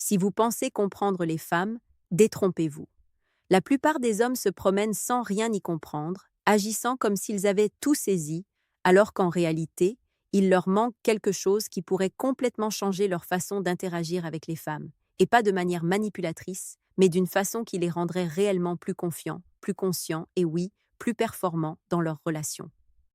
Si vous pensez comprendre les femmes, détrompez-vous. La plupart des hommes se promènent sans rien y comprendre, agissant comme s'ils avaient tout saisi, alors qu'en réalité, il leur manque quelque chose qui pourrait complètement changer leur façon d'interagir avec les femmes, et pas de manière manipulatrice, mais d'une façon qui les rendrait réellement plus confiants, plus conscients et oui, plus performants dans leurs relations.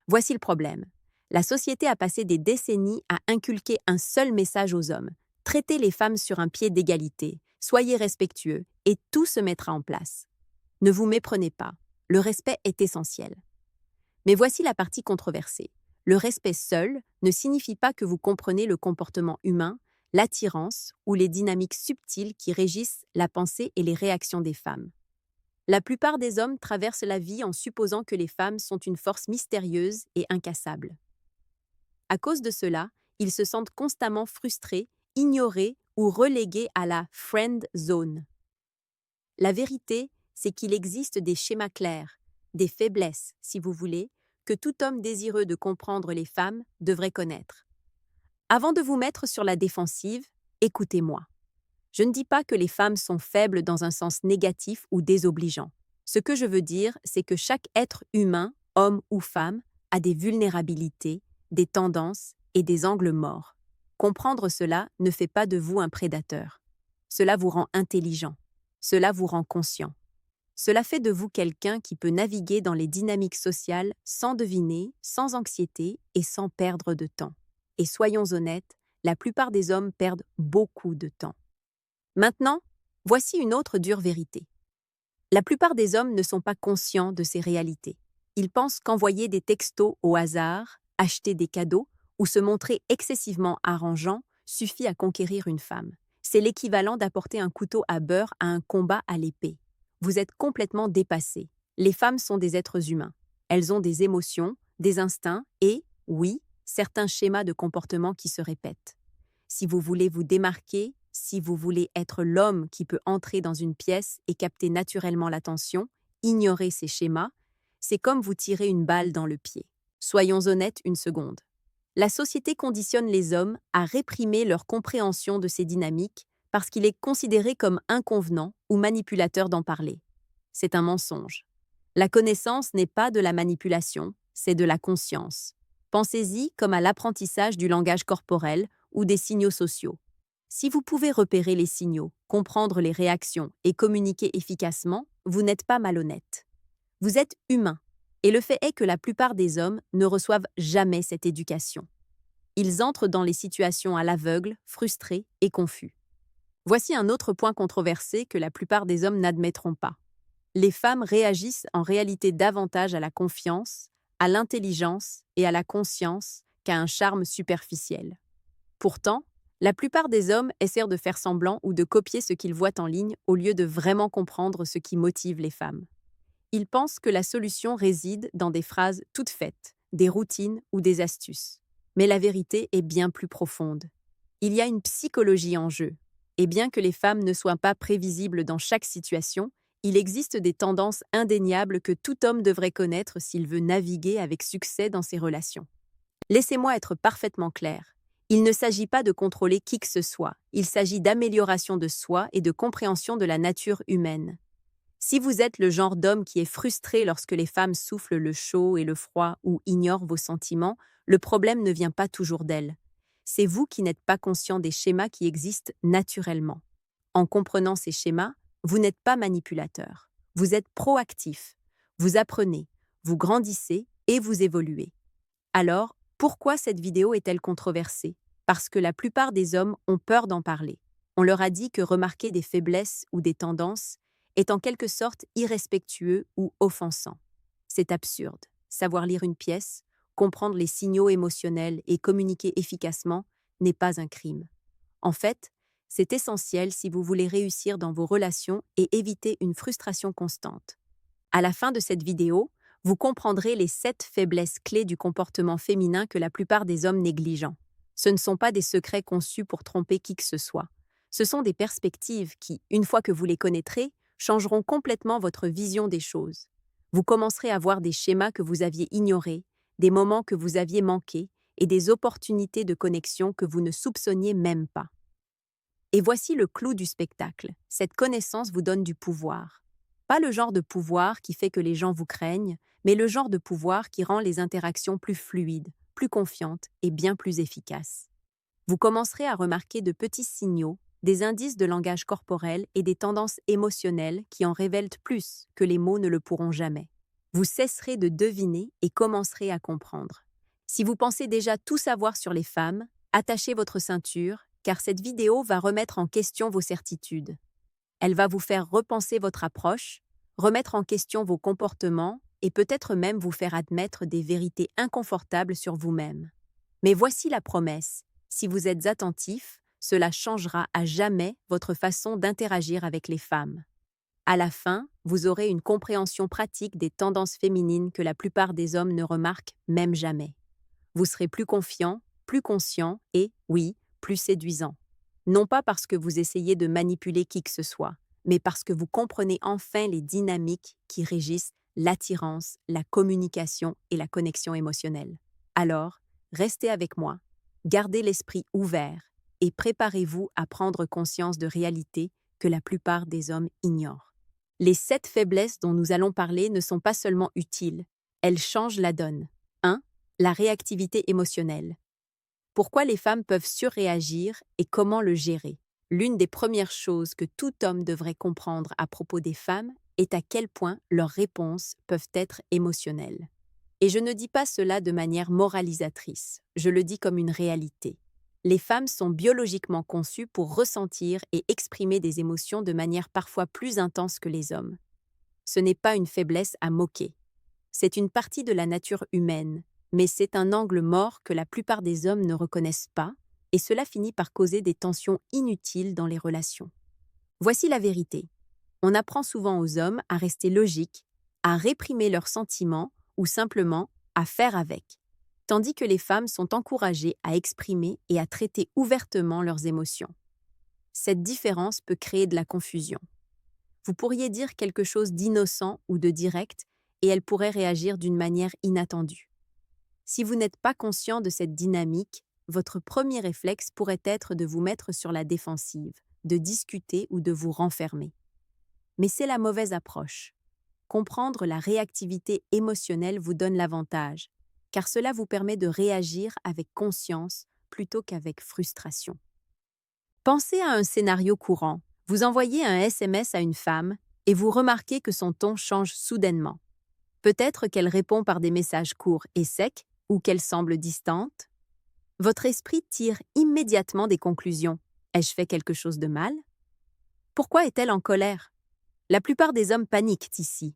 Voici le problème. La société a passé des décennies à inculquer un seul message aux hommes. Traitez les femmes sur un pied d'égalité, soyez respectueux, et tout se mettra en place. Ne vous méprenez pas, le respect est essentiel. Mais voici la partie controversée. Le respect seul ne signifie pas que vous comprenez le comportement humain, l'attirance ou les dynamiques subtiles qui régissent la pensée et les réactions des femmes. La plupart des hommes traversent la vie en supposant que les femmes sont une force mystérieuse et incassable. À cause de cela, ils se sentent constamment frustrés, ignorés ou relégués à la friend zone. La vérité, c'est qu'il existe des schémas clairs, des faiblesses, si vous voulez, que tout homme désireux de comprendre les femmes devrait connaître. Avant de vous mettre sur la défensive, écoutez-moi. Je ne dis pas que les femmes sont faibles dans un sens négatif ou désobligeant. Ce que je veux dire, c'est que chaque être humain, homme ou femme, a des vulnérabilités, des tendances et des angles morts. Comprendre cela ne fait pas de vous un prédateur. Cela vous rend intelligent. Cela vous rend conscient. Cela fait de vous quelqu'un qui peut naviguer dans les dynamiques sociales sans deviner, sans anxiété et sans perdre de temps. Et soyons honnêtes, la plupart des hommes perdent beaucoup de temps. Maintenant, voici une autre dure vérité. La plupart des hommes ne sont pas conscients de ces réalités. Ils pensent qu'envoyer des textos au hasard, acheter des cadeaux ou se montrer excessivement arrangeant suffit à conquérir une femme. C'est l'équivalent d'apporter un couteau à beurre à un combat à l'épée. Vous êtes complètement dépassé. Les femmes sont des êtres humains. Elles ont des émotions, des instincts et, oui, certains schémas de comportement qui se répètent. Si vous voulez vous démarquer, si vous voulez être l'homme qui peut entrer dans une pièce et capter naturellement l'attention, ignorer ces schémas, c'est comme vous tirer une balle dans le pied. Soyons honnêtes une seconde. La société conditionne les hommes à réprimer leur compréhension de ces dynamiques parce qu'il est considéré comme inconvenant ou manipulateur d'en parler. C'est un mensonge. La connaissance n'est pas de la manipulation, c'est de la conscience. Pensez-y comme à l'apprentissage du langage corporel ou des signaux sociaux. Si vous pouvez repérer les signaux, comprendre les réactions et communiquer efficacement, vous n'êtes pas malhonnête. Vous êtes humain, et le fait est que la plupart des hommes ne reçoivent jamais cette éducation. Ils entrent dans les situations à l'aveugle, frustrés et confus. Voici un autre point controversé que la plupart des hommes n'admettront pas. Les femmes réagissent en réalité davantage à la confiance, à l'intelligence et à la conscience qu'à un charme superficiel. Pourtant, la plupart des hommes essaient de faire semblant ou de copier ce qu'ils voient en ligne au lieu de vraiment comprendre ce qui motive les femmes. Ils pensent que la solution réside dans des phrases toutes faites, des routines ou des astuces. Mais la vérité est bien plus profonde. Il y a une psychologie en jeu. Et bien que les femmes ne soient pas prévisibles dans chaque situation, il existe des tendances indéniables que tout homme devrait connaître s'il veut naviguer avec succès dans ses relations. Laissez-moi être parfaitement clair. Il ne s'agit pas de contrôler qui que ce soit, il s'agit d'amélioration de soi et de compréhension de la nature humaine. Si vous êtes le genre d'homme qui est frustré lorsque les femmes soufflent le chaud et le froid ou ignorent vos sentiments, le problème ne vient pas toujours d'elles. C'est vous qui n'êtes pas conscient des schémas qui existent naturellement. En comprenant ces schémas, vous n'êtes pas manipulateur. Vous êtes proactif. Vous apprenez, vous grandissez et vous évoluez. Alors, pourquoi cette vidéo est-elle controversée? Parce que la plupart des hommes ont peur d'en parler. On leur a dit que remarquer des faiblesses ou des tendances est en quelque sorte irrespectueux ou offensant. C'est absurde. Savoir lire une pièce, comprendre les signaux émotionnels et communiquer efficacement n'est pas un crime. En fait, c'est essentiel si vous voulez réussir dans vos relations et éviter une frustration constante. À la fin de cette vidéo, vous comprendrez les 7 faiblesses clés du comportement féminin que la plupart des hommes négligent. Ce ne sont pas des secrets conçus pour tromper qui que ce soit. Ce sont des perspectives qui, une fois que vous les connaîtrez, changeront complètement votre vision des choses. Vous commencerez à voir des schémas que vous aviez ignorés, des moments que vous aviez manqués et des opportunités de connexion que vous ne soupçonniez même pas. Et voici le clou du spectacle. Cette connaissance vous donne du pouvoir. Pas le genre de pouvoir qui fait que les gens vous craignent, mais le genre de pouvoir qui rend les interactions plus fluides, plus confiantes et bien plus efficaces. Vous commencerez à remarquer de petits signaux, des indices de langage corporel et des tendances émotionnelles qui en révèlent plus que les mots ne le pourront jamais. Vous cesserez de deviner et commencerez à comprendre. Si vous pensez déjà tout savoir sur les femmes, attachez votre ceinture, car cette vidéo va remettre en question vos certitudes. Elle va vous faire repenser votre approche, remettre en question vos comportements et peut-être même vous faire admettre des vérités inconfortables sur vous-même. Mais voici la promesse. Si vous êtes attentif, cela changera à jamais votre façon d'interagir avec les femmes. À la fin, vous aurez une compréhension pratique des tendances féminines que la plupart des hommes ne remarquent même jamais. Vous serez plus confiant, plus conscient et, oui, plus séduisant. Non pas parce que vous essayez de manipuler qui que ce soit, mais parce que vous comprenez enfin les dynamiques qui régissent l'attirance, la communication et la connexion émotionnelle. Alors, restez avec moi, gardez l'esprit ouvert et préparez-vous à prendre conscience de réalités que la plupart des hommes ignorent. Les 7 faiblesses dont nous allons parler ne sont pas seulement utiles, elles changent la donne. 1. La réactivité émotionnelle. Pourquoi les femmes peuvent surréagir et comment le gérer? L'une des premières choses que tout homme devrait comprendre à propos des femmes est à quel point leurs réponses peuvent être émotionnelles. Et je ne dis pas cela de manière moralisatrice, je le dis comme une réalité. Les femmes sont biologiquement conçues pour ressentir et exprimer des émotions de manière parfois plus intense que les hommes. Ce n'est pas une faiblesse à moquer. C'est une partie de la nature humaine, mais c'est un angle mort que la plupart des hommes ne reconnaissent pas, et cela finit par causer des tensions inutiles dans les relations. Voici la vérité. On apprend souvent aux hommes à rester logiques, à réprimer leurs sentiments ou simplement à faire avec, tandis que les femmes sont encouragées à exprimer et à traiter ouvertement leurs émotions. Cette différence peut créer de la confusion. Vous pourriez dire quelque chose d'innocent ou de direct, et elle pourrait réagir d'une manière inattendue. Si vous n'êtes pas conscient de cette dynamique, votre premier réflexe pourrait être de vous mettre sur la défensive, de discuter ou de vous renfermer. Mais c'est la mauvaise approche. Comprendre la réactivité émotionnelle vous donne l'avantage, car cela vous permet de réagir avec conscience plutôt qu'avec frustration. Pensez à un scénario courant. Vous envoyez un SMS à une femme et vous remarquez que son ton change soudainement. Peut-être qu'elle répond par des messages courts et secs ou qu'elle semble distante. Votre esprit tire immédiatement des conclusions. Ai-je fait quelque chose de mal? Pourquoi est-elle en colère? La plupart des hommes paniquent ici.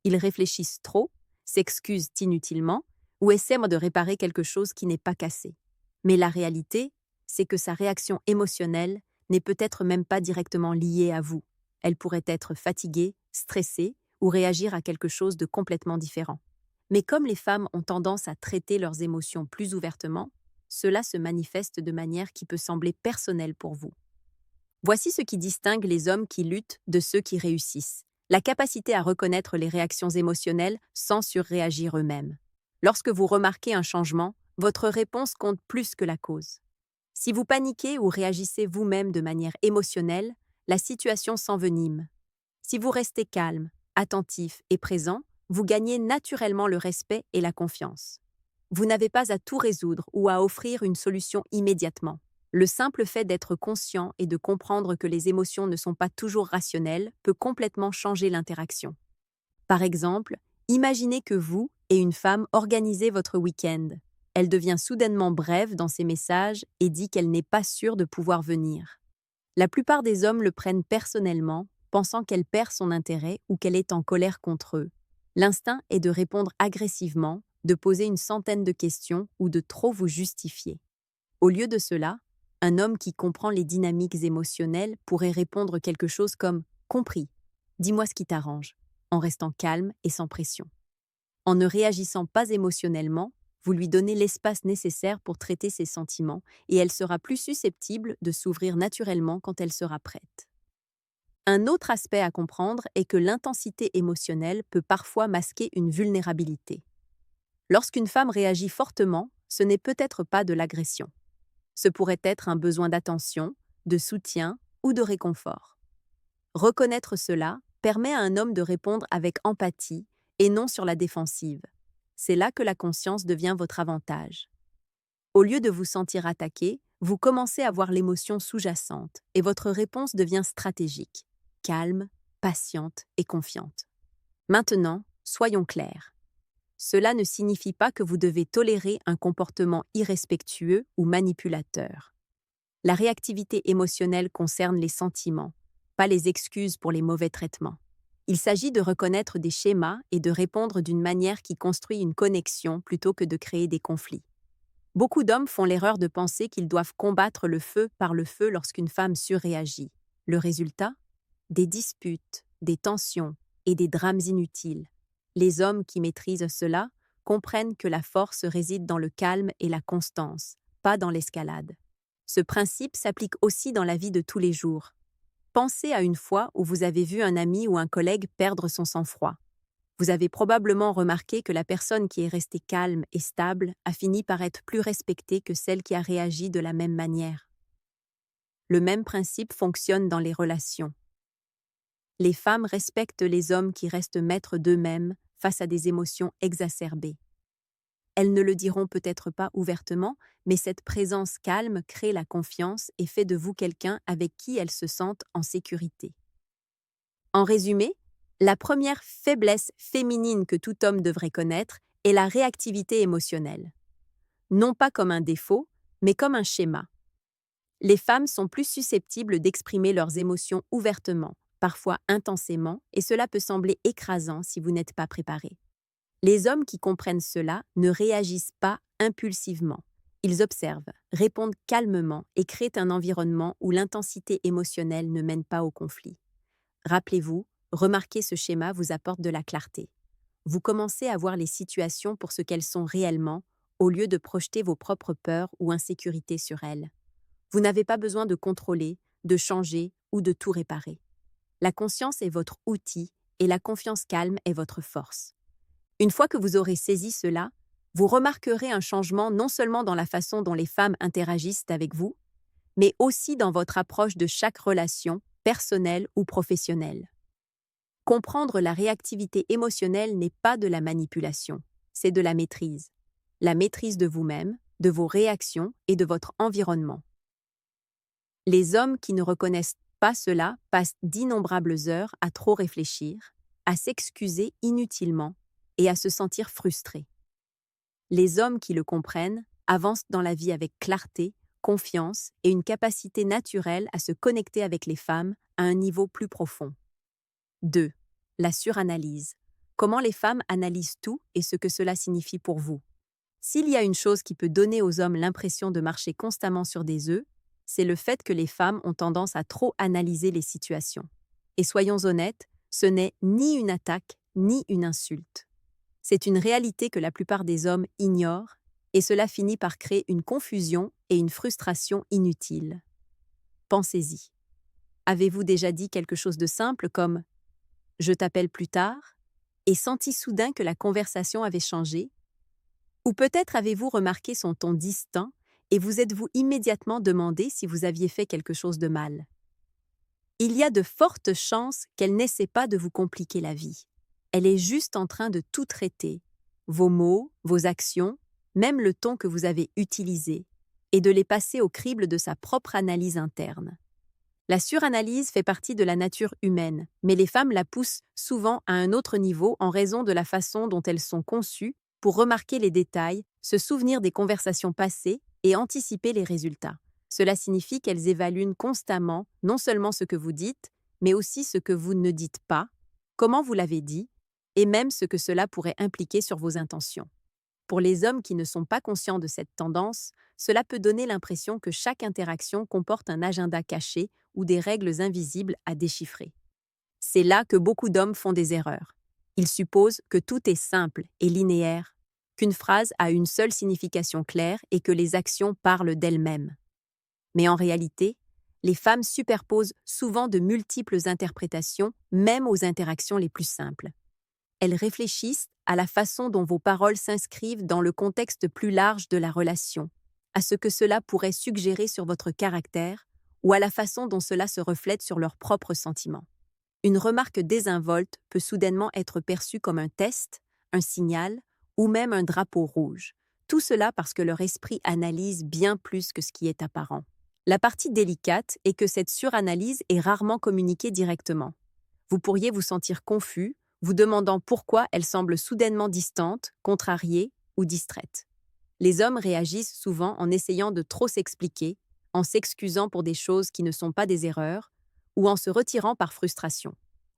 Ils réfléchissent trop, s'excusent inutilement ou essaient de réparer quelque chose qui n'est pas cassé. Mais la réalité, c'est que sa réaction émotionnelle n'est peut-être même pas directement liée à vous. Elle pourrait être fatiguée, stressée ou réagir à quelque chose de complètement différent. Mais comme les femmes ont tendance à traiter leurs émotions plus ouvertement, cela se manifeste de manière qui peut sembler personnelle pour vous. Voici ce qui distingue les hommes qui luttent de ceux qui réussissent. La capacité à reconnaître les réactions émotionnelles sans surréagir eux-mêmes. Lorsque vous remarquez un changement, votre réponse compte plus que la cause. Si vous paniquez ou réagissez vous-même de manière émotionnelle, la situation s'envenime. Si vous restez calme, attentif et présent, vous gagnez naturellement le respect et la confiance. Vous n'avez pas à tout résoudre ou à offrir une solution immédiatement. Le simple fait d'être conscient et de comprendre que les émotions ne sont pas toujours rationnelles peut complètement changer l'interaction. Par exemple, imaginez que vous et une femme organisez votre week-end. Elle devient soudainement brève dans ses messages et dit qu'elle n'est pas sûre de pouvoir venir. La plupart des hommes le prennent personnellement, pensant qu'elle perd son intérêt ou qu'elle est en colère contre eux. L'instinct est de répondre agressivement, de poser une centaine de questions ou de trop vous justifier. Au lieu de cela, un homme qui comprend les dynamiques émotionnelles pourrait répondre quelque chose comme « Compris, dis-moi ce qui t'arrange », en restant calme et sans pression. En ne réagissant pas émotionnellement, vous lui donnez l'espace nécessaire pour traiter ses sentiments et elle sera plus susceptible de s'ouvrir naturellement quand elle sera prête. Un autre aspect à comprendre est que l'intensité émotionnelle peut parfois masquer une vulnérabilité. Lorsqu'une femme réagit fortement, ce n'est peut-être pas de l'agression. Ce pourrait être un besoin d'attention, de soutien ou de réconfort. Reconnaître cela permet à un homme de répondre avec empathie et non sur la défensive. C'est là que la conscience devient votre avantage. Au lieu de vous sentir attaqué, vous commencez à voir l'émotion sous-jacente et votre réponse devient stratégique, calme, patiente et confiante. Maintenant, soyons clairs. Cela ne signifie pas que vous devez tolérer un comportement irrespectueux ou manipulateur. La réactivité émotionnelle concerne les sentiments, pas les excuses pour les mauvais traitements. Il s'agit de reconnaître des schémas et de répondre d'une manière qui construit une connexion plutôt que de créer des conflits. Beaucoup d'hommes font l'erreur de penser qu'ils doivent combattre le feu par le feu lorsqu'une femme surréagit. Le résultat? Des disputes, des tensions et des drames inutiles. Les hommes qui maîtrisent cela comprennent que la force réside dans le calme et la constance, pas dans l'escalade. Ce principe s'applique aussi dans la vie de tous les jours. Pensez à une fois où vous avez vu un ami ou un collègue perdre son sang-froid. Vous avez probablement remarqué que la personne qui est restée calme et stable a fini par être plus respectée que celle qui a réagi de la même manière. Le même principe fonctionne dans les relations. Les femmes respectent les hommes qui restent maîtres d'eux-mêmes face à des émotions exacerbées. Elles ne le diront peut-être pas ouvertement, mais cette présence calme crée la confiance et fait de vous quelqu'un avec qui elles se sentent en sécurité. En résumé, la première faiblesse féminine que tout homme devrait connaître est la réactivité émotionnelle. Non pas comme un défaut, mais comme un schéma. Les femmes sont plus susceptibles d'exprimer leurs émotions ouvertement, parfois intensément, et cela peut sembler écrasant si vous n'êtes pas préparé. Les hommes qui comprennent cela ne réagissent pas impulsivement. Ils observent, répondent calmement et créent un environnement où l'intensité émotionnelle ne mène pas au conflit. Rappelez-vous, remarquer ce schéma vous apporte de la clarté. Vous commencez à voir les situations pour ce qu'elles sont réellement, au lieu de projeter vos propres peurs ou insécurités sur elles. Vous n'avez pas besoin de contrôler, de changer ou de tout réparer. La conscience est votre outil et la confiance calme est votre force. Une fois que vous aurez saisi cela, vous remarquerez un changement non seulement dans la façon dont les femmes interagissent avec vous, mais aussi dans votre approche de chaque relation, personnelle ou professionnelle. Comprendre la réactivité émotionnelle n'est pas de la manipulation, c'est de la maîtrise. La maîtrise de vous-même, de vos réactions et de votre environnement. Les hommes qui ne reconnaissent pas cela passent d'innombrables heures à trop réfléchir, à s'excuser inutilement et à se sentir frustrés. Les hommes qui le comprennent avancent dans la vie avec clarté, confiance et une capacité naturelle à se connecter avec les femmes à un niveau plus profond. 2. La suranalyse. Comment les femmes analysent tout et ce que cela signifie pour vous. S'il y a une chose qui peut donner aux hommes l'impression de marcher constamment sur des œufs, c'est le fait que les femmes ont tendance à trop analyser les situations. Et soyons honnêtes, ce n'est ni une attaque, ni une insulte. C'est une réalité que la plupart des hommes ignorent, et cela finit par créer une confusion et une frustration inutiles. Pensez-y. Avez-vous déjà dit quelque chose de simple comme « Je t'appelle plus tard » et senti soudain que la conversation avait changé? Ou peut-être avez-vous remarqué son ton distant et vous êtes-vous immédiatement demandé si vous aviez fait quelque chose de mal? Il y a de fortes chances qu'elle n'essaie pas de vous compliquer la vie. Elle est juste en train de tout traiter, vos mots, vos actions, même le ton que vous avez utilisé, et de les passer au crible de sa propre analyse interne. La suranalyse fait partie de la nature humaine, mais les femmes la poussent souvent à un autre niveau en raison de la façon dont elles sont conçues pour remarquer les détails, se souvenir des conversations passées et anticiper les résultats. Cela signifie qu'elles évaluent constamment non seulement ce que vous dites, mais aussi ce que vous ne dites pas, comment vous l'avez dit, et même ce que cela pourrait impliquer sur vos intentions. Pour les hommes qui ne sont pas conscients de cette tendance, cela peut donner l'impression que chaque interaction comporte un agenda caché ou des règles invisibles à déchiffrer. C'est là que beaucoup d'hommes font des erreurs. Ils supposent que tout est simple et linéaire, qu'une phrase a une seule signification claire et que les actions parlent d'elles-mêmes. Mais en réalité, les femmes superposent souvent de multiples interprétations, même aux interactions les plus simples. Elles réfléchissent à la façon dont vos paroles s'inscrivent dans le contexte plus large de la relation, à ce que cela pourrait suggérer sur votre caractère ou à la façon dont cela se reflète sur leurs propres sentiments. Une remarque désinvolte peut soudainement être perçue comme un test, un signal ou même un drapeau rouge. Tout cela parce que leur esprit analyse bien plus que ce qui est apparent. La partie délicate est que cette suranalyse est rarement communiquée directement. Vous pourriez vous sentir confus, vous demandant pourquoi elle semble soudainement distante, contrariée ou distraite. Les hommes réagissent souvent en essayant de trop s'expliquer, en s'excusant pour des choses qui ne sont pas des erreurs, ou en se retirant par frustration.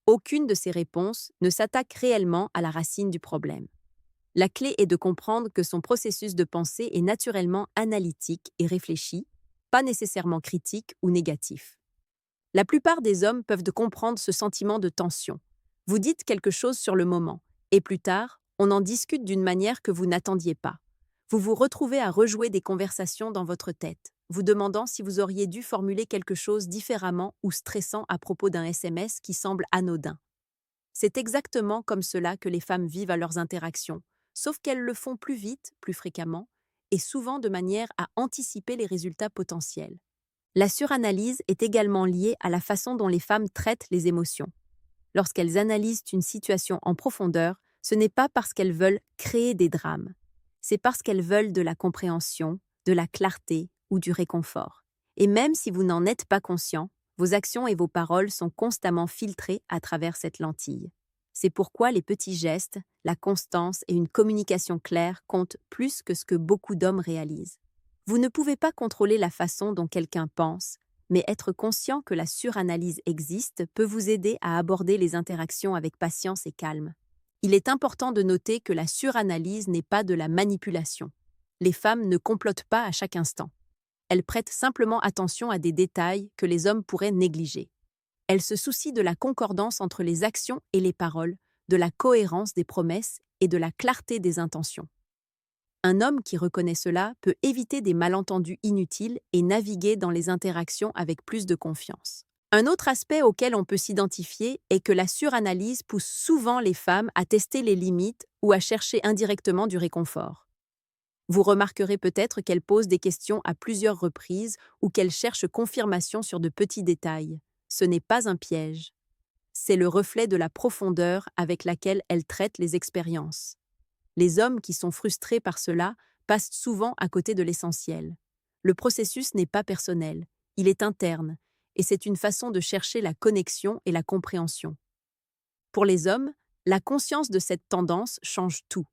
Aucune de ces réponses ne s'attaque réellement à la racine du problème. La clé est de comprendre que son processus de pensée est naturellement analytique et réfléchi, pas nécessairement critique ou négatif. La plupart des hommes peuvent comprendre ce sentiment de tension. Vous dites quelque chose sur le moment, et plus tard, on en discute d'une manière que vous n'attendiez pas. Vous vous retrouvez à rejouer des conversations dans votre tête, vous demandant si vous auriez dû formuler quelque chose différemment ou stressant à propos d'un SMS qui semble anodin. C'est exactement comme cela que les femmes vivent à leurs interactions, sauf qu'elles le font plus vite, plus fréquemment, et souvent de manière à anticiper les résultats potentiels. La suranalyse est également liée à la façon dont les femmes traitent les émotions. Lorsqu'elles analysent une situation en profondeur, ce n'est pas parce qu'elles veulent créer des drames, c'est parce qu'elles veulent de la compréhension, de la clarté ou du réconfort. Et même si vous n'en êtes pas conscient, vos actions et vos paroles sont constamment filtrées à travers cette lentille. C'est pourquoi les petits gestes, la constance et une communication claire comptent plus que ce que beaucoup d'hommes réalisent. Vous ne pouvez pas contrôler la façon dont quelqu'un pense, mais être conscient que la suranalyse existe peut vous aider à aborder les interactions avec patience et calme. Il est important de noter que la suranalyse n'est pas de la manipulation. Les femmes ne complotent pas à chaque instant. Elles prêtent simplement attention à des détails que les hommes pourraient négliger. Elles se soucient de la concordance entre les actions et les paroles, de la cohérence des promesses et de la clarté des intentions. Un homme qui reconnaît cela peut éviter des malentendus inutiles et naviguer dans les interactions avec plus de confiance. Un autre aspect auquel on peut s'identifier est que la suranalyse pousse souvent les femmes à tester les limites ou à chercher indirectement du réconfort. Vous remarquerez peut-être qu'elles posent des questions à plusieurs reprises ou qu'elles cherchent confirmation sur de petits détails. Ce n'est pas un piège. C'est le reflet de la profondeur avec laquelle elles traitent les expériences. Les hommes qui sont frustrés par cela passent souvent à côté de l'essentiel. Le processus n'est pas personnel, il est interne, et c'est une façon de chercher la connexion et la compréhension. Pour les hommes, la conscience de cette tendance change tout.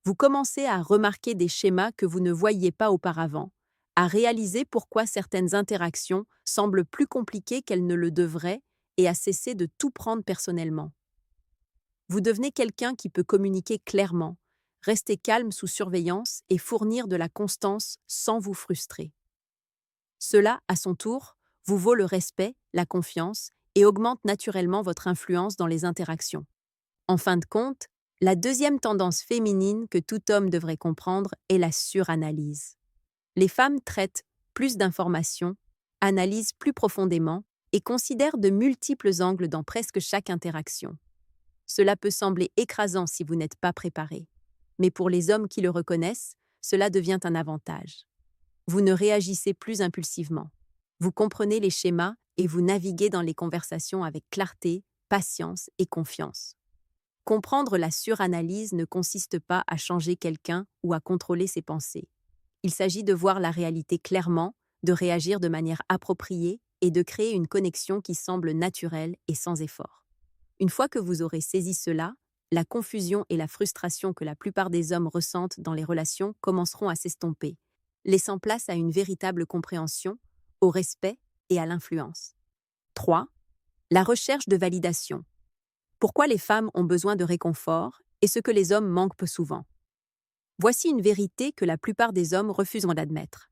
Vous commencez à remarquer des schémas que vous ne voyiez pas auparavant, à réaliser pourquoi certaines interactions semblent plus compliquées qu'elles ne le devraient et à cesser de tout prendre personnellement. Vous devenez quelqu'un qui peut communiquer clairement, rester calme sous surveillance et fournir de la constance sans vous frustrer. Cela, à son tour, vous vaut le respect, la confiance et augmente naturellement votre influence dans les interactions. En fin de compte, la deuxième tendance féminine que tout homme devrait comprendre est la suranalyse. Les femmes traitent plus d'informations, analysent plus profondément et considèrent de multiples angles dans presque chaque interaction. Cela peut sembler écrasant si vous n'êtes pas préparé. Mais pour les hommes qui le reconnaissent, cela devient un avantage. Vous ne réagissez plus impulsivement. Vous comprenez les schémas et vous naviguez dans les conversations avec clarté, patience et confiance. Comprendre la suranalyse ne consiste pas à changer quelqu'un ou à contrôler ses pensées. Il s'agit de voir la réalité clairement, de réagir de manière appropriée et de créer une connexion qui semble naturelle et sans effort. Une fois que vous aurez saisi cela, la confusion et la frustration que la plupart des hommes ressentent dans les relations commenceront à s'estomper, laissant place à une véritable compréhension, au respect et à l'influence. 3. La recherche de validation. Pourquoi les femmes ont besoin de réconfort et ce que les hommes manquent peu souvent. Voici une vérité que la plupart des hommes refuseront d'admettre.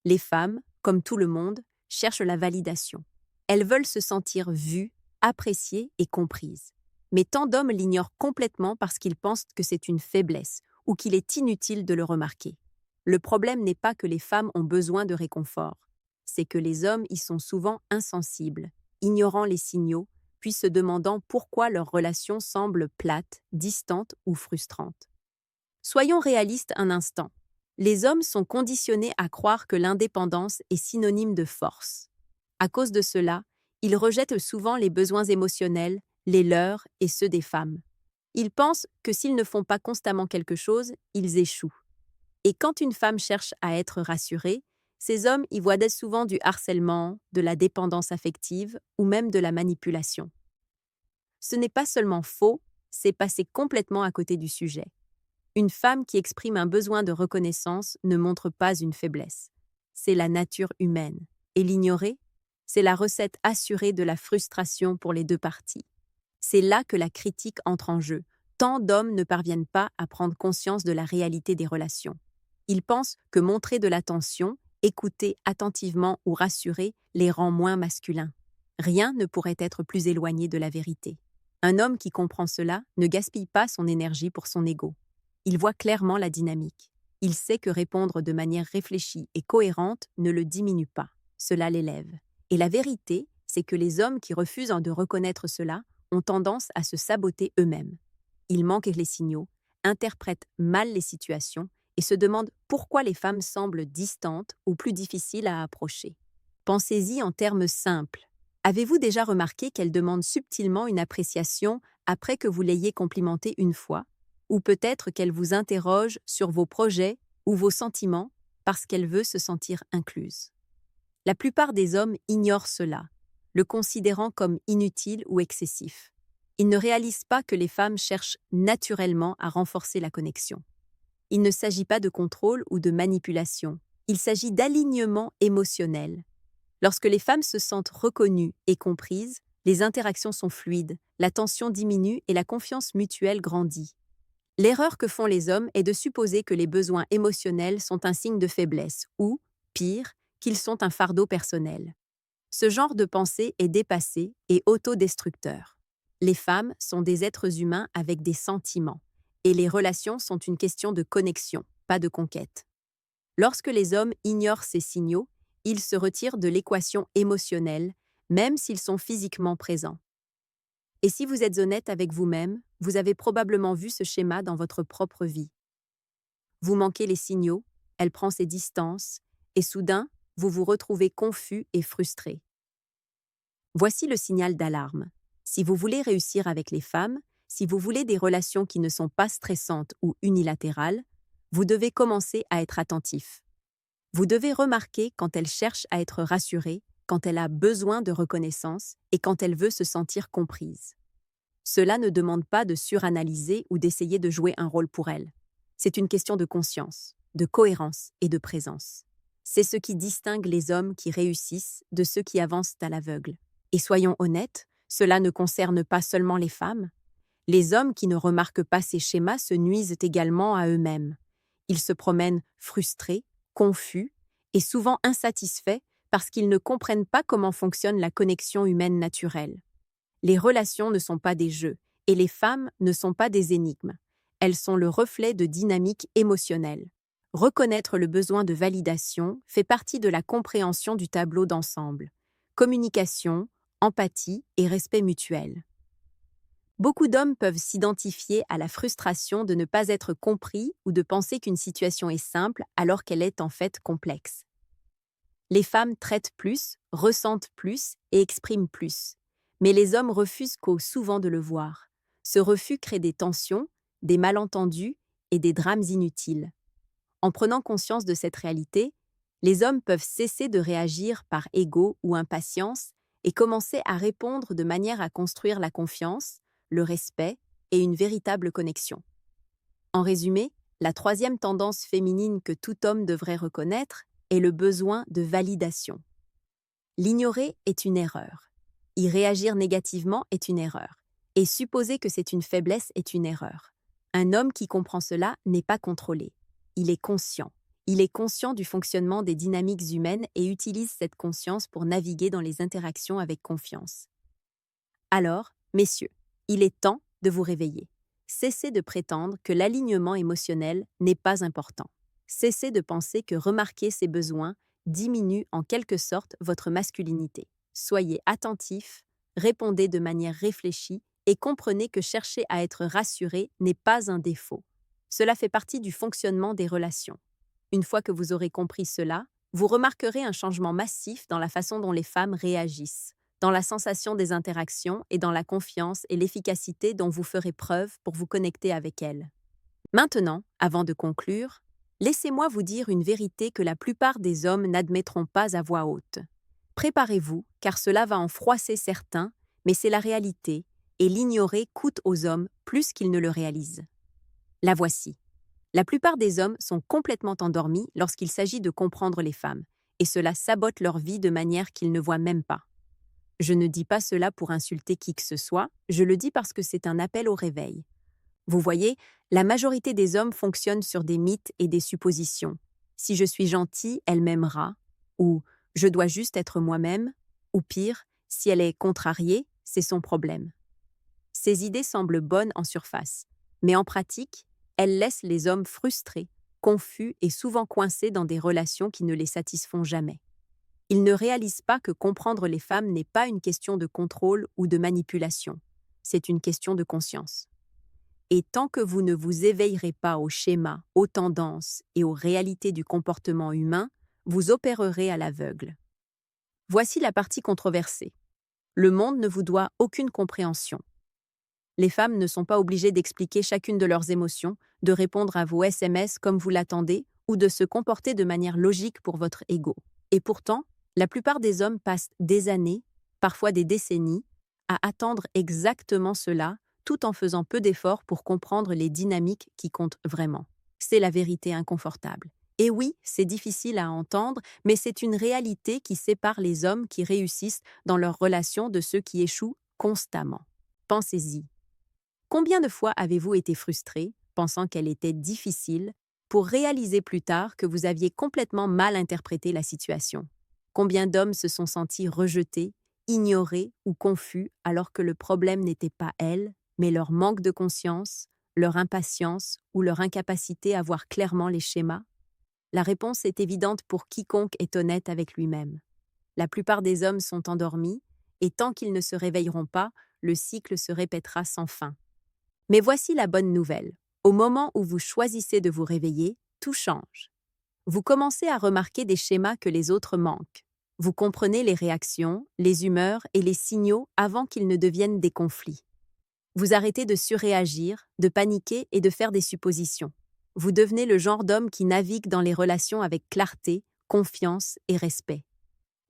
Les femmes, comme tout le monde, cherchent la validation. Elles veulent se sentir vues, appréciées et comprises. Mais tant d'hommes l'ignorent complètement parce qu'ils pensent que c'est une faiblesse ou qu'il est inutile de le remarquer. Le problème n'est pas que les femmes ont besoin de réconfort, c'est que les hommes y sont souvent insensibles, ignorant les signaux, puis se demandant pourquoi leur relation semble plate, distante ou frustrante. Soyons réalistes un instant. Les hommes sont conditionnés à croire que l'indépendance est synonyme de force. À cause de cela, ils rejettent souvent les besoins émotionnels, les leurs et ceux des femmes. Ils pensent que s'ils ne font pas constamment quelque chose, ils échouent. Et quand une femme cherche à être rassurée, ces hommes y voient dès souvent du harcèlement, de la dépendance affective ou même de la manipulation. Ce n'est pas seulement faux, c'est passer complètement à côté du sujet. Une femme qui exprime un besoin de reconnaissance ne montre pas une faiblesse. C'est la nature humaine. Et l'ignorer, c'est la recette assurée de la frustration pour les deux parties. C'est là que la critique entre en jeu. Tant d'hommes ne parviennent pas à prendre conscience de la réalité des relations. Ils pensent que montrer de l'attention, écouter attentivement ou rassurer les rend moins masculins. Rien ne pourrait être plus éloigné de la vérité. Un homme qui comprend cela ne gaspille pas son énergie pour son ego. Il voit clairement la dynamique. Il sait que répondre de manière réfléchie et cohérente ne le diminue pas. Cela l'élève. Et la vérité, c'est que les hommes qui refusent de reconnaître cela ont tendance à se saboter eux-mêmes. Ils manquent les signaux, interprètent mal les situations et se demandent pourquoi les femmes semblent distantes ou plus difficiles à approcher. Pensez-y en termes simples. Avez-vous déjà remarqué qu'elle demande subtilement une appréciation après que vous l'ayez complimentée une fois? Ou peut-être qu'elle vous interroge sur vos projets ou vos sentiments parce qu'elle veut se sentir incluse. La plupart des hommes ignorent cela, le considérant comme inutile ou excessif. Ils ne réalisent pas que les femmes cherchent naturellement à renforcer la connexion. Il ne s'agit pas de contrôle ou de manipulation, il s'agit d'alignement émotionnel. Lorsque les femmes se sentent reconnues et comprises, les interactions sont fluides, la tension diminue et la confiance mutuelle grandit. L'erreur que font les hommes est de supposer que les besoins émotionnels sont un signe de faiblesse ou, pire, qu'ils sont un fardeau personnel. Ce genre de pensée est dépassé et autodestructeur. Les femmes sont des êtres humains avec des sentiments, et les relations sont une question de connexion, pas de conquête. Lorsque les hommes ignorent ces signaux, ils se retirent de l'équation émotionnelle, même s'ils sont physiquement présents. Et si vous êtes honnête avec vous-même, vous avez probablement vu ce schéma dans votre propre vie. Vous manquez les signaux, elle prend ses distances, et soudain, vous vous retrouvez confus et frustré. Voici le signal d'alarme. Si vous voulez réussir avec les femmes, si vous voulez des relations qui ne sont pas stressantes ou unilatérales, vous devez commencer à être attentif. Vous devez remarquer quand elle cherche à être rassurée, quand elle a besoin de reconnaissance et quand elle veut se sentir comprise. Cela ne demande pas de suranalyser ou d'essayer de jouer un rôle pour elle. C'est une question de conscience, de cohérence et de présence. C'est ce qui distingue les hommes qui réussissent de ceux qui avancent à l'aveugle. Et soyons honnêtes, cela ne concerne pas seulement les femmes. Les hommes qui ne remarquent pas ces schémas se nuisent également à eux-mêmes. Ils se promènent frustrés, confus et souvent insatisfaits parce qu'ils ne comprennent pas comment fonctionne la connexion humaine naturelle. Les relations ne sont pas des jeux, et les femmes ne sont pas des énigmes. Elles sont le reflet de dynamiques émotionnelles. Reconnaître le besoin de validation fait partie de la compréhension du tableau d'ensemble. Communication, empathie et respect mutuel. Beaucoup d'hommes peuvent s'identifier à la frustration de ne pas être compris ou de penser qu'une situation est simple alors qu'elle est en fait complexe. Les femmes traitent plus, ressentent plus et expriment plus. Mais les hommes refusent souvent de le voir. Ce refus crée des tensions, des malentendus et des drames inutiles. En prenant conscience de cette réalité, les hommes peuvent cesser de réagir par ego ou impatience et commencer à répondre de manière à construire la confiance, le respect et une véritable connexion. En résumé, la troisième tendance féminine que tout homme devrait reconnaître est le besoin de validation. L'ignorer est une erreur. Y réagir négativement est une erreur. Et supposer que c'est une faiblesse est une erreur. Un homme qui comprend cela n'est pas contrôlé. Il est conscient. Il est conscient du fonctionnement des dynamiques humaines et utilise cette conscience pour naviguer dans les interactions avec confiance. Alors, messieurs, il est temps de vous réveiller. Cessez de prétendre que l'alignement émotionnel n'est pas important. Cessez de penser que remarquer ses besoins diminue en quelque sorte votre masculinité. Soyez attentifs, répondez de manière réfléchie et comprenez que chercher à être rassuré n'est pas un défaut. Cela fait partie du fonctionnement des relations. Une fois que vous aurez compris cela, vous remarquerez un changement massif dans la façon dont les femmes réagissent, dans la sensation des interactions et dans la confiance et l'efficacité dont vous ferez preuve pour vous connecter avec elles. Maintenant, avant de conclure, laissez-moi vous dire une vérité que la plupart des hommes n'admettront pas à voix haute. Préparez-vous, car cela va en froisser certains, mais c'est la réalité, et l'ignorer coûte aux hommes plus qu'ils ne le réalisent. La voici. La plupart des hommes sont complètement endormis lorsqu'il s'agit de comprendre les femmes, et cela sabote leur vie de manière qu'ils ne voient même pas. Je ne dis pas cela pour insulter qui que ce soit, je le dis parce que c'est un appel au réveil. Vous voyez, la majorité des hommes fonctionnent sur des mythes et des suppositions. Si je suis gentil, elle m'aimera, ou je dois juste être moi-même, ou pire, si elle est contrariée, c'est son problème. Ces idées semblent bonnes en surface, mais en pratique, elles laissent les hommes frustrés, confus et souvent coincés dans des relations qui ne les satisfont jamais. Ils ne réalisent pas que comprendre les femmes n'est pas une question de contrôle ou de manipulation, c'est une question de conscience. Et tant que vous ne vous éveillerez pas aux schémas, aux tendances et aux réalités du comportement humain, vous opérerez à l'aveugle. Voici la partie controversée. Le monde ne vous doit aucune compréhension. Les femmes ne sont pas obligées d'expliquer chacune de leurs émotions, de répondre à vos SMS comme vous l'attendez ou de se comporter de manière logique pour votre ego. Et pourtant, la plupart des hommes passent des années, parfois des décennies, à attendre exactement cela, tout en faisant peu d'efforts pour comprendre les dynamiques qui comptent vraiment. C'est la vérité inconfortable. Et oui, c'est difficile à entendre, mais c'est une réalité qui sépare les hommes qui réussissent dans leurs relations de ceux qui échouent constamment. Pensez-y. Combien de fois avez-vous été frustré, pensant qu'elle était difficile, pour réaliser plus tard que vous aviez complètement mal interprété la situation? Combien d'hommes se sont sentis rejetés, ignorés ou confus alors que le problème n'était pas elle, mais leur manque de conscience, leur impatience ou leur incapacité à voir clairement les schémas? La réponse est évidente pour quiconque est honnête avec lui-même. La plupart des hommes sont endormis, et tant qu'ils ne se réveilleront pas, le cycle se répétera sans fin. Mais voici la bonne nouvelle. Au moment où vous choisissez de vous réveiller, tout change. Vous commencez à remarquer des schémas que les autres manquent. Vous comprenez les réactions, les humeurs et les signaux avant qu'ils ne deviennent des conflits. Vous arrêtez de surréagir, de paniquer et de faire des suppositions. Vous devenez le genre d'homme qui navigue dans les relations avec clarté, confiance et respect.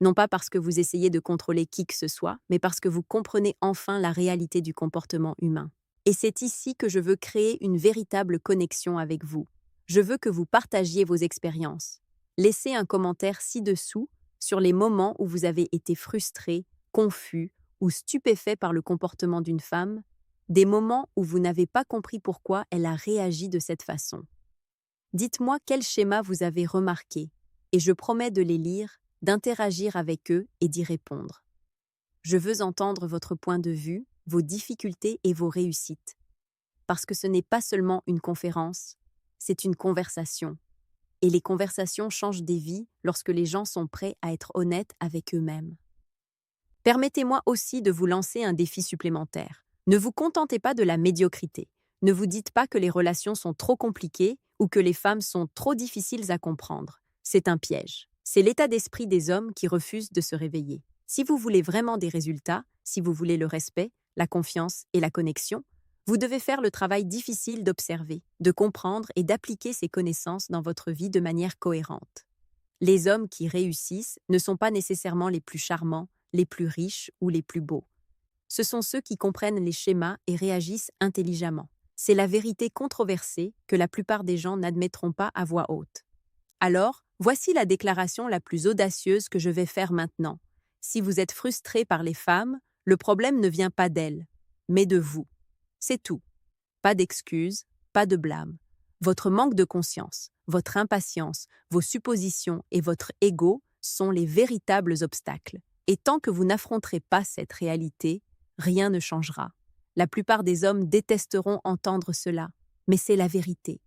Non pas parce que vous essayez de contrôler qui que ce soit, mais parce que vous comprenez enfin la réalité du comportement humain. Et c'est ici que je veux créer une véritable connexion avec vous. Je veux que vous partagiez vos expériences. Laissez un commentaire ci-dessous sur les moments où vous avez été frustré, confus ou stupéfait par le comportement d'une femme, des moments où vous n'avez pas compris pourquoi elle a réagi de cette façon. Dites-moi quel schéma vous avez remarqué, et je promets de les lire, d'interagir avec eux et d'y répondre. Je veux entendre votre point de vue, vos difficultés et vos réussites. Parce que ce n'est pas seulement une conférence, c'est une conversation. Et les conversations changent des vies lorsque les gens sont prêts à être honnêtes avec eux-mêmes. Permettez-moi aussi de vous lancer un défi supplémentaire. Ne vous contentez pas de la médiocrité. Ne vous dites pas que les relations sont trop compliquées ou que les femmes sont trop difficiles à comprendre. C'est un piège. C'est l'état d'esprit des hommes qui refusent de se réveiller. Si vous voulez vraiment des résultats, si vous voulez le respect, la confiance et la connexion, vous devez faire le travail difficile d'observer, de comprendre et d'appliquer ces connaissances dans votre vie de manière cohérente. Les hommes qui réussissent ne sont pas nécessairement les plus charmants, les plus riches ou les plus beaux. Ce sont ceux qui comprennent les schémas et réagissent intelligemment. C'est la vérité controversée que la plupart des gens n'admettront pas à voix haute. Alors, voici la déclaration la plus audacieuse que je vais faire maintenant. Si vous êtes frustré par les femmes, le problème ne vient pas d'elles, mais de vous. C'est tout. Pas d'excuses, pas de blâme. Votre manque de conscience, votre impatience, vos suppositions et votre ego sont les véritables obstacles. Et tant que vous n'affronterez pas cette réalité, rien ne changera. La plupart des hommes détesteront entendre cela, mais c'est la vérité.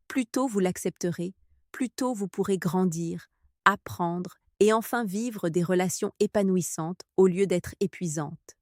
Plus tôt vous l'accepterez, plus tôt vous pourrez grandir, apprendre et enfin vivre des relations épanouissantes au lieu d'être épuisantes.